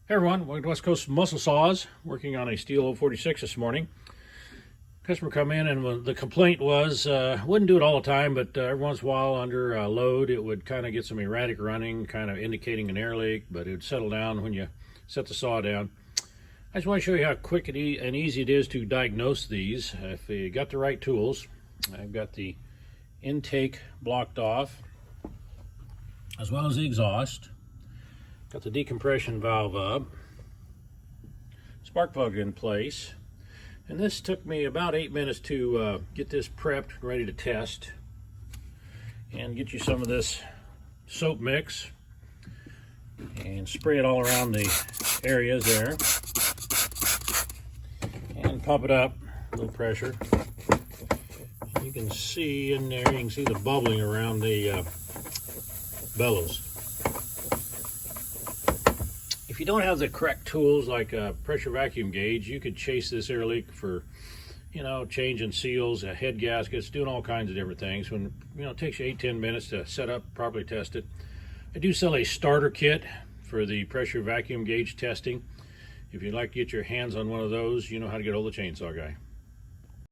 Hey everyone, welcome to West Coast Muscle Saws. Working on a STIHL 046 this morning. Customer come in and the complaint was, wouldn't do it all the time, but every once in a while under load it would kind of get some erratic running, kind of indicating an air leak, but it would settle down when you set the saw down. I just want to show you how quick and easy it is to diagnose these. If you got the right tools, I've got the intake blocked off, as well as the exhaust. Got the decompression valve up, spark plug in place, and this took me about 8 minutes to get this prepped and ready to test and get you some of this soap mix and spray it all around the areas there and pump it up, a little pressure. You can see in there, you can see the bubbling around the bellows. If you don't have the correct tools like a pressure vacuum gauge, you could chase this air leak for, changing seals, head gaskets, doing all kinds of different things. When, it takes you 8-10 minutes to set up, properly test it. I do sell a starter kit for the pressure vacuum gauge testing. If you'd like to get your hands on one of those, you know how to get hold of the chainsaw guy.